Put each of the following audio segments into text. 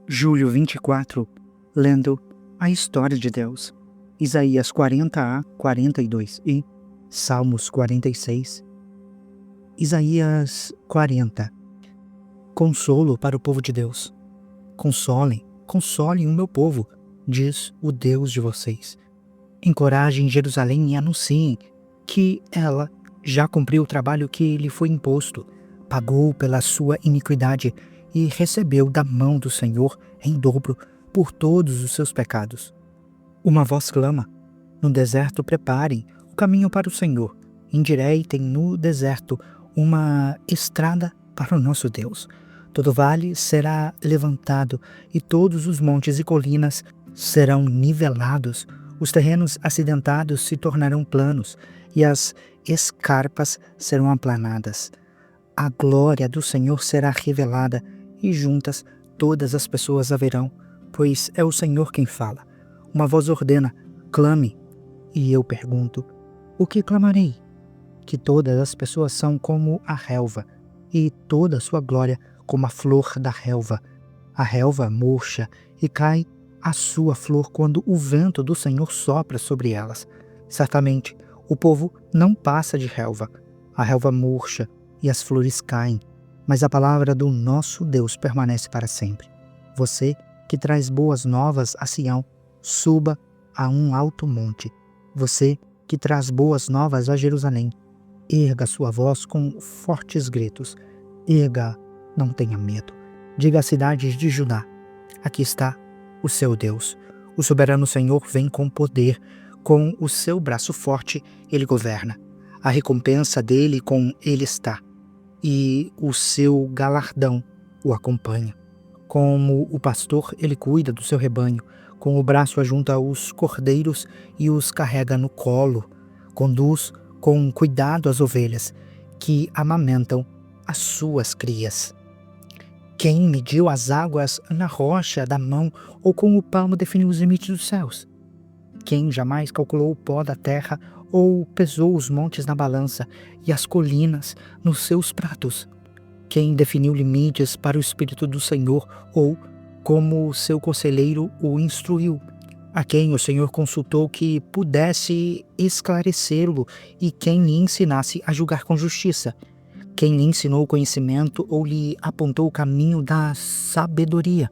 Julho 24, lendo a história de Deus. Isaías 40a, 42 e Salmos 46. Isaías 40. Consolo para o povo de Deus. Consolem o meu povo, diz o Deus de vocês. Encorajem Jerusalém e anunciem que ela já cumpriu o trabalho que lhe foi imposto, pagou pela sua iniquidade e recebeu da mão do Senhor em dobro por todos os seus pecados. Uma voz clama: no deserto preparem o caminho para o Senhor, endireitem no deserto uma estrada para o nosso Deus. Todo vale será levantado e todos os montes e colinas serão nivelados. Os terrenos acidentados se tornarão planos e as escarpas serão aplanadas. A glória do Senhor será revelada e juntas todas as pessoas a verão, pois é o Senhor quem fala. Uma voz ordena: clame. E eu pergunto: o que clamarei? Que todas as pessoas são como a relva, e toda a sua glória como a flor da relva. A relva murcha e cai a sua flor quando o vento do Senhor sopra sobre elas. Certamente, o povo não passa de relva. A relva murcha e as flores caem, mas a palavra do nosso Deus permanece para sempre. Você que traz boas novas a Sião, suba a um alto monte. Você que traz boas novas a Jerusalém, erga sua voz com fortes gritos. Erga, não tenha medo. Diga às cidades de Judá: aqui está o seu Deus. O soberano Senhor vem com poder, com o seu braço forte ele governa. A recompensa dele com ele está, e o seu galardão o acompanha. Como o pastor, ele cuida do seu rebanho, com o braço ajunta os cordeiros e os carrega no colo. Conduz com cuidado as ovelhas, que amamentam as suas crias. Quem mediu as águas na rocha da mão ou com o palmo definiu os limites dos céus? Quem jamais calculou o pó da terra ou pesou os montes na balança e as colinas nos seus pratos? Quem definiu limites para o Espírito do Senhor ou, como seu conselheiro, o instruiu? A quem o Senhor consultou que pudesse esclarecê-lo e quem lhe ensinasse a julgar com justiça? Quem lhe ensinou o conhecimento ou lhe apontou o caminho da sabedoria?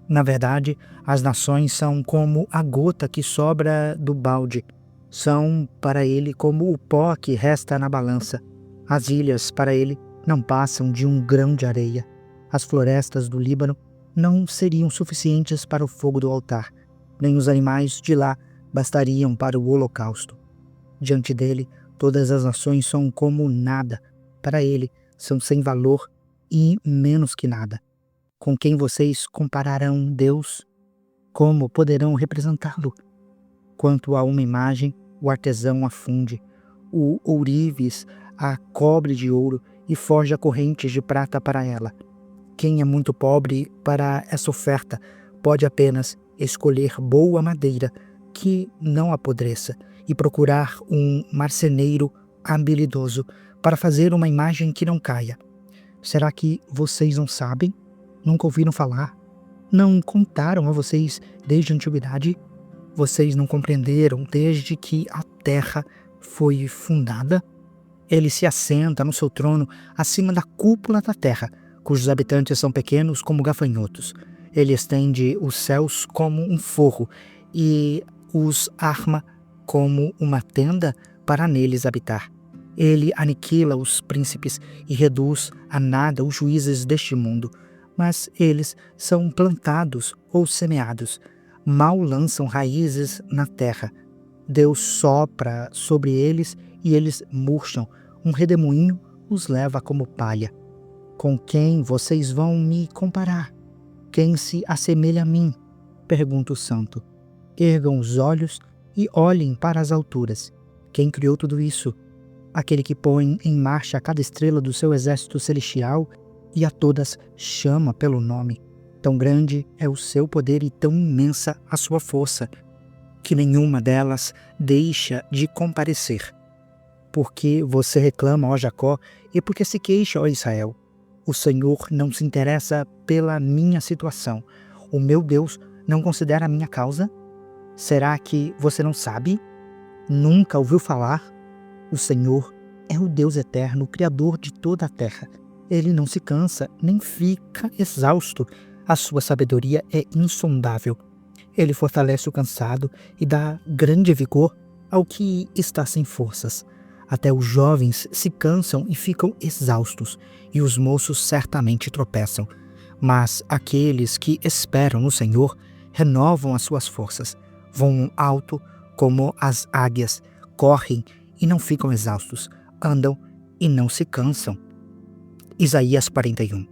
Na verdade, as nações são como a gota que sobra do balde. São para ele como o pó que resta na balança. As ilhas para ele não passam de um grão de areia. As florestas do Líbano não seriam suficientes para o fogo do altar, nem os animais de lá bastariam para o holocausto. Diante dele, todas as nações são como nada. Para ele, são sem valor e menos que nada. Com quem vocês compararão Deus? Como poderão representá-lo? Quanto a uma imagem, o artesão a funde, o ourives a cobre de ouro e forja correntes de prata para ela. Quem é muito pobre para essa oferta pode apenas escolher boa madeira que não apodreça e procurar um marceneiro habilidoso para fazer uma imagem que não caia. Será que vocês não sabem? Nunca ouviram falar? Não contaram a vocês desde a antiguidade? Vocês não compreenderam desde que a terra foi fundada? Ele se assenta no seu trono acima da cúpula da terra, cujos habitantes são pequenos como gafanhotos. Ele estende os céus como um forro e os arma como uma tenda para neles habitar. Ele aniquila os príncipes e reduz a nada os juízes deste mundo. Mas eles são plantados ou semeados, mal lançam raízes na terra. Deus sopra sobre eles e eles murcham. Um redemoinho os leva como palha. Com quem vocês vão me comparar? Quem se assemelha a mim? Pergunta o santo. Ergam os olhos e olhem para as alturas. Quem criou tudo isso? Aquele que põe em marcha cada estrela do seu exército celestial e a todas chama pelo nome. Tão grande é o seu poder e tão imensa a sua força, que nenhuma delas deixa de comparecer. Porque você reclama, ó Jacó, e porque se queixa, ó Israel? O Senhor não se interessa pela minha situação. o meu Deus, não considera a minha causa? Será que você não sabe? Nunca ouviu falar? O Senhor é o Deus eterno, o Criador de toda a terra. Ele não se cansa, nem fica exausto. A sua sabedoria é insondável. Ele fortalece o cansado e dá grande vigor ao que está sem forças. Até os jovens se cansam e ficam exaustos, e os moços certamente tropeçam. Mas aqueles que esperam no Senhor renovam as suas forças, voam alto como as águias, correm e não ficam exaustos, andam e não se cansam. Isaías 41.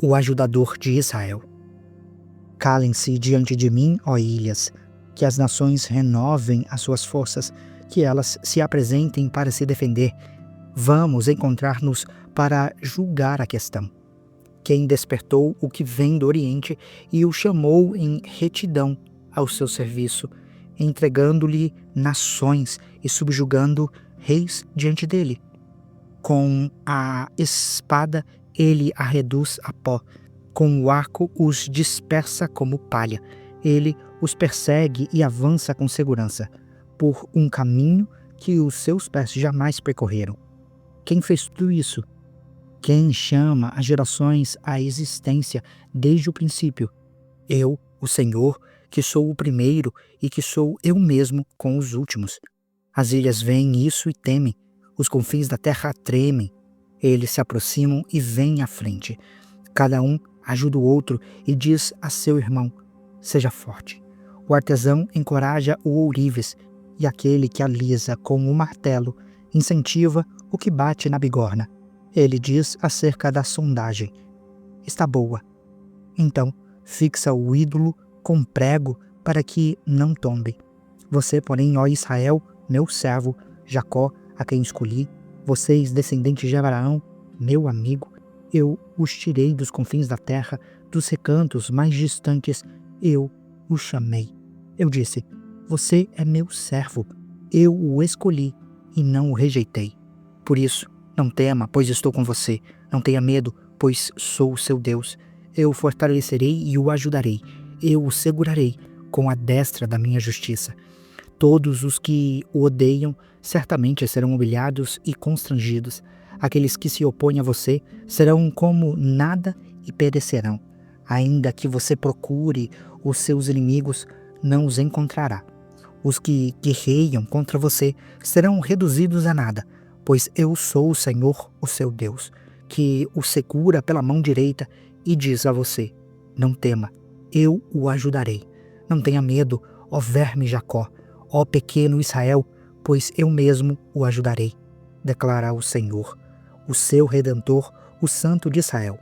O ajudador de Israel. Calem-se diante de mim, ó ilhas, que as nações renovem as suas forças, que elas se apresentem para se defender. Vamos encontrar-nos para julgar a questão. Quem despertou o que vem do Oriente e o chamou em retidão ao seu serviço, entregando-lhe nações e subjugando reis diante dele. Com a espada ele a reduz a pó, com o arco os dispersa como palha. Ele os persegue e avança com segurança, por um caminho que os seus pés jamais percorreram. Quem fez tudo isso? Quem chama as gerações à existência desde o princípio? Eu, o Senhor, que sou o primeiro e que sou eu mesmo com os últimos. As ilhas veem isso e temem, os confins da terra tremem. Eles se aproximam e vêm à frente. Cada um ajuda o outro e diz a seu irmão: seja forte. O artesão encoraja o ourives, e aquele que alisa com o martelo incentiva o que bate na bigorna. Ele diz acerca da sondagem: está boa. Então fixa o ídolo com prego para que não tombe. Você, porém, ó Israel, meu servo, Jacó, a quem escolhi, vocês, descendentes de Abraão, meu amigo, eu os tirei dos confins da terra, dos recantos mais distantes, eu o chamei. Eu disse: você é meu servo, eu o escolhi e não o rejeitei. Por isso, não tema, pois estou com você. Não tenha medo, pois sou o seu Deus. Eu o fortalecerei e o ajudarei. Eu o segurarei com a destra da minha justiça. Todos os que o odeiam certamente serão humilhados e constrangidos. Aqueles que se opõem a você serão como nada e perecerão. Ainda que você procure os seus inimigos, não os encontrará. Os que guerreiam contra você serão reduzidos a nada, pois eu sou o Senhor, o seu Deus, que o segura pela mão direita e diz a você: não tema, eu o ajudarei. Não tenha medo, ó verme Jacó, ó pequeno Israel, pois eu mesmo o ajudarei, declara o Senhor, o seu Redentor, o Santo de Israel.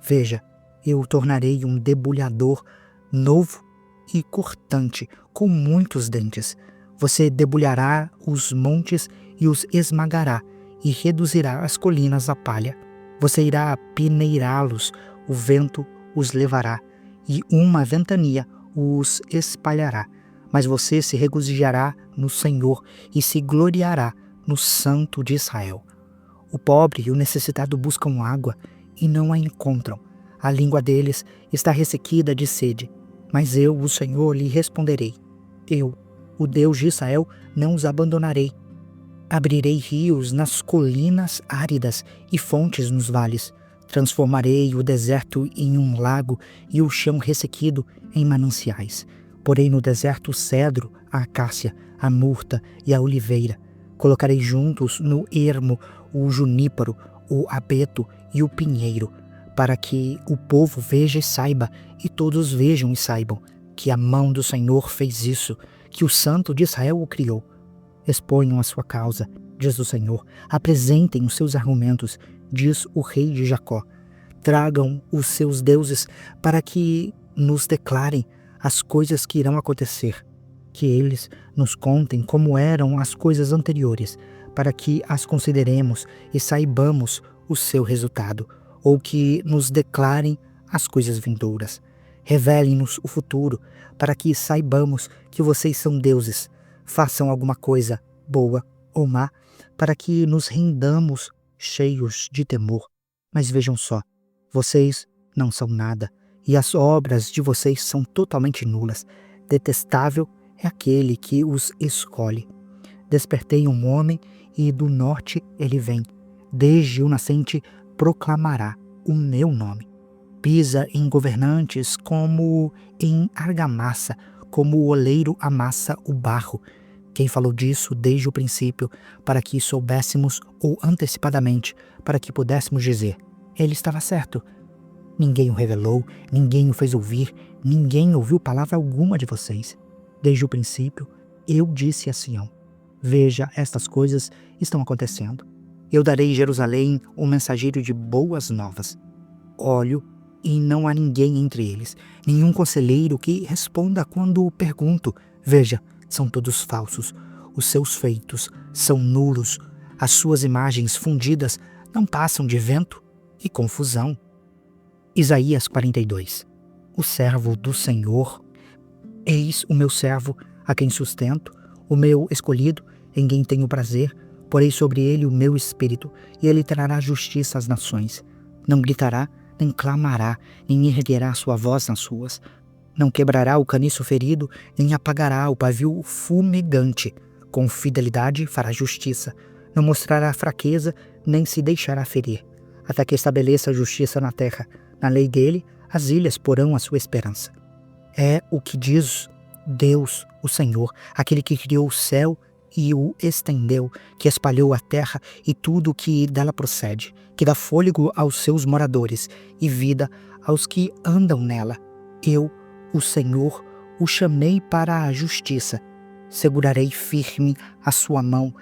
Veja, eu o tornarei um debulhador novo e cortante, com muitos dentes. Você debulhará os montes e os esmagará, e reduzirá as colinas a palha. Você irá peneirá-los, o vento os levará, e uma ventania os espalhará. Mas você se regozijará no Senhor e se gloriará no Santo de Israel. O pobre e o necessitado buscam água e não a encontram. A língua deles está ressequida de sede. Mas eu, o Senhor, lhe responderei. Eu, o Deus de Israel, não os abandonarei. Abrirei rios nas colinas áridas e fontes nos vales. Transformarei o deserto em um lago e o chão ressequido em mananciais. Porei no deserto o cedro, a acácia, a murta e a oliveira. Colocarei juntos no ermo o junípero, o abeto e o pinheiro, para que o povo veja e saiba, e todos vejam e saibam, que a mão do Senhor fez isso, que o Santo de Israel o criou. Exponham a sua causa, diz o Senhor, apresentem os seus argumentos, diz o rei de Jacó. Tragam os seus deuses para que nos declarem as coisas que irão acontecer, que eles nos contem como eram as coisas anteriores, para que as consideremos e saibamos o seu resultado, ou que nos declarem as coisas vindouras. Revelem-nos o futuro, para que saibamos que vocês são deuses. Façam alguma coisa, boa ou má, para que nos rendamos cheios de temor. Mas vejam só, vocês não são nada, e as obras de vocês são totalmente nulas. Detestável é aquele que os escolhe. Despertei um homem, e do norte ele vem. Desde o nascente proclamará o meu nome. Pisa em governantes como em argamassa, como o oleiro amassa o barro. Quem falou disso desde o princípio, para que soubéssemos, ou antecipadamente, para que pudéssemos dizer: ele estava certo. Ninguém o revelou, ninguém o fez ouvir, ninguém ouviu palavra alguma de vocês. Desde o princípio, eu disse a Sião: veja, estas coisas estão acontecendo. Eu darei a Jerusalém um mensageiro de boas novas. Olho, e não há ninguém entre eles, nenhum conselheiro que responda quando pergunto. Veja, são todos falsos. Os seus feitos são nulos. As suas imagens fundidas não passam de vento e confusão. Isaías 42. O servo do Senhor. Eis o meu servo, a quem sustento, o meu escolhido, em quem tenho prazer. Porei sobre ele o meu espírito, e ele trará justiça às nações. Não gritará, nem clamará, nem erguerá sua voz nas ruas. Não quebrará o caniço ferido, nem apagará o pavio fumegante. Com fidelidade fará justiça. Não mostrará fraqueza, nem se deixará ferir, até que estabeleça a justiça na terra. Na lei dele, as ilhas porão a sua esperança. É o que diz Deus, o Senhor, aquele que criou o céu e o estendeu, que espalhou a terra e tudo o que dela procede, que dá fôlego aos seus moradores e vida aos que andam nela. Eu, o Senhor, o chamei para a justiça. Segurarei firme a sua mão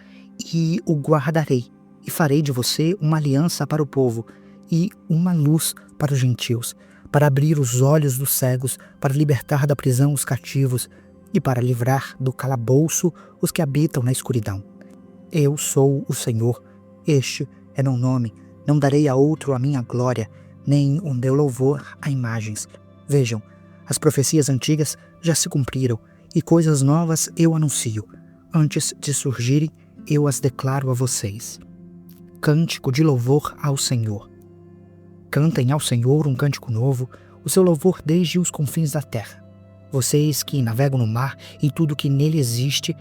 e o guardarei, e farei de você uma aliança para o povo e uma luz para os gentios, para abrir os olhos dos cegos, para libertar da prisão os cativos e para livrar do calabouço os que habitam na escuridão. Eu sou o Senhor, este é meu nome, não darei a outro a minha glória, nem o meu louvor a imagens. Vejam, as profecias antigas já se cumpriram, e coisas novas eu anuncio. Antes de surgirem, eu as declaro a vocês. Cântico de louvor ao Senhor. Cantem ao Senhor um cântico novo, o seu louvor desde os confins da terra. Vocês que navegam no mar e tudo que nele existe,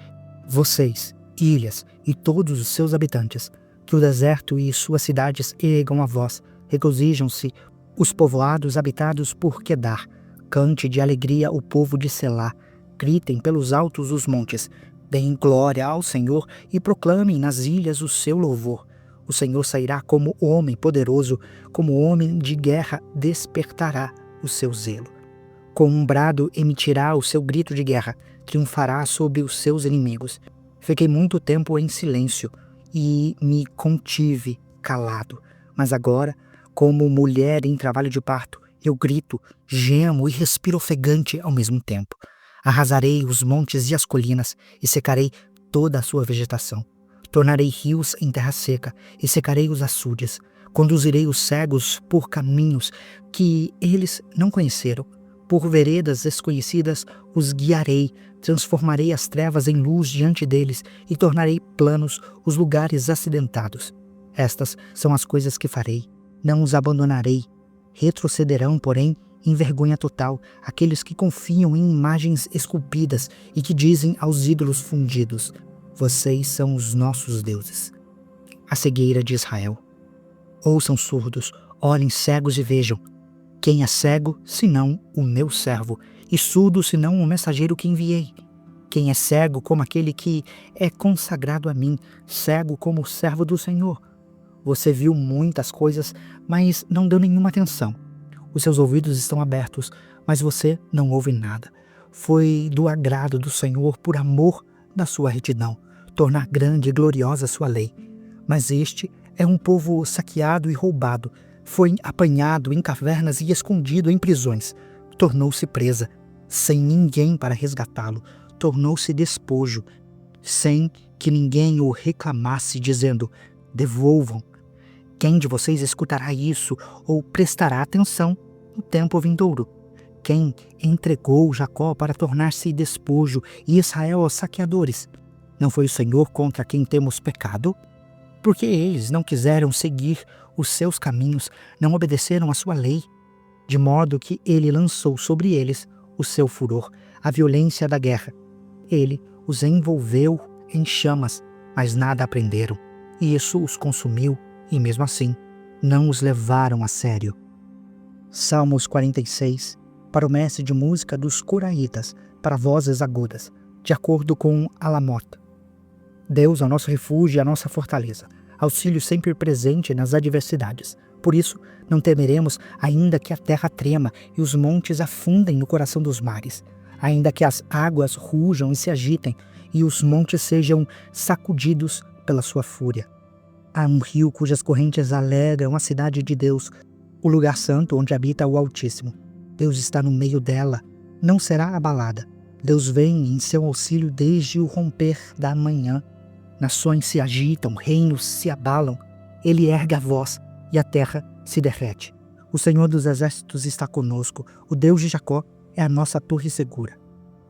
vocês, ilhas e todos os seus habitantes, que o deserto e suas cidades ergam a voz, regozijam-se os povoados habitados por Quedar. Cante de alegria o povo de Selá, gritem pelos altos os montes, deem glória ao Senhor e proclamem nas ilhas o seu louvor. O Senhor sairá como homem poderoso, como homem de guerra despertará o seu zelo. Com um brado emitirá o seu grito de guerra, triunfará sobre os seus inimigos. Fiquei muito tempo em silêncio e me contive calado, mas agora, como mulher em trabalho de parto, eu grito, gemo e respiro ofegante ao mesmo tempo. Arrasarei os montes e as colinas e secarei toda a sua vegetação. Tornarei rios em terra seca e secarei os açudes. Conduzirei os cegos por caminhos que eles não conheceram. Por veredas desconhecidas os guiarei. Transformarei as trevas em luz diante deles e tornarei planos os lugares acidentados. Estas são as coisas que farei. Não os abandonarei. Retrocederão, porém, em vergonha total aqueles que confiam em imagens esculpidas e que dizem aos ídolos fundidos: vocês são os nossos deuses. A cegueira de Israel. Ouçam surdos, olhem cegos e vejam. Quem é cego, senão o meu servo, e surdo, senão o mensageiro que enviei? Quem é cego como aquele que é consagrado a mim, cego como o servo do Senhor? Você viu muitas coisas, mas não deu nenhuma atenção. Os seus ouvidos estão abertos, mas você não ouve nada. Foi do agrado do Senhor, por amor da sua retidão, tornar grande e gloriosa a sua lei. Mas este é um povo saqueado e roubado. Foi apanhado em cavernas e escondido em prisões. Tornou-se presa, sem ninguém para resgatá-lo. Tornou-se despojo, sem que ninguém o reclamasse, dizendo: devolvam. Quem de vocês escutará isso ou prestará atenção no tempo vindouro? Quem entregou Jacó para tornar-se despojo e Israel aos saqueadores? Não foi o Senhor contra quem temos pecado? Porque eles não quiseram seguir os seus caminhos, não obedeceram à sua lei. de modo que ele lançou sobre eles o seu furor, a violência da guerra. Ele os envolveu em chamas, mas nada aprenderam, e isso os consumiu, e mesmo assim, não os levaram a sério. Salmos 46, para o mestre de música dos coraitas, para vozes agudas, de acordo com Alamot. Deus é o nosso refúgio e a nossa fortaleza, auxílio sempre presente nas adversidades. Por isso, não temeremos, ainda que a terra trema e os montes afundem no coração dos mares, ainda que as águas rujam e se agitem e os montes sejam sacudidos pela sua fúria. Há um rio cujas correntes alegram a cidade de Deus, o lugar santo onde habita o Altíssimo. Deus está no meio dela, não será abalada. Deus vem em seu auxílio desde o romper da manhã. Nações se agitam, reinos se abalam. Ele ergue a voz e a terra se derrete. O Senhor dos Exércitos está conosco. O Deus de Jacó é a nossa torre segura.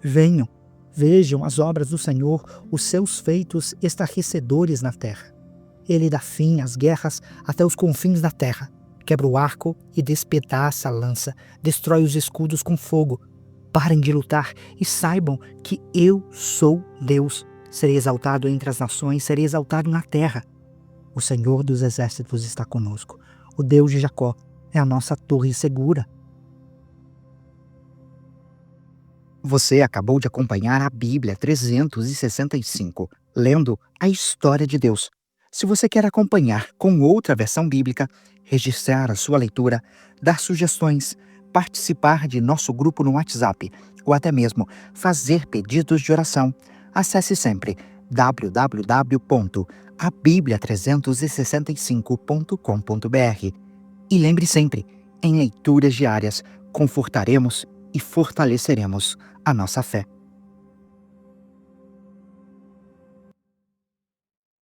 Venham, vejam as obras do Senhor, os seus feitos estarrecedores na terra. Ele dá fim às guerras até os confins da terra. Quebra o arco e despedaça a lança. Destrói os escudos com fogo. Parem de lutar e saibam que eu sou Deus. Serei exaltado entre as nações, serei exaltado na terra. O Senhor dos Exércitos está conosco. O Deus de Jacó é a nossa torre segura. Você acabou de acompanhar a Bíblia 365, lendo a história de Deus. Se você quer acompanhar com outra versão bíblica, registrar a sua leitura, dar sugestões, participar de nosso grupo no WhatsApp ou até mesmo fazer pedidos de oração, acesse sempre www.abiblia365.com.br. E lembre sempre, em leituras diárias, confortaremos e fortaleceremos a nossa fé.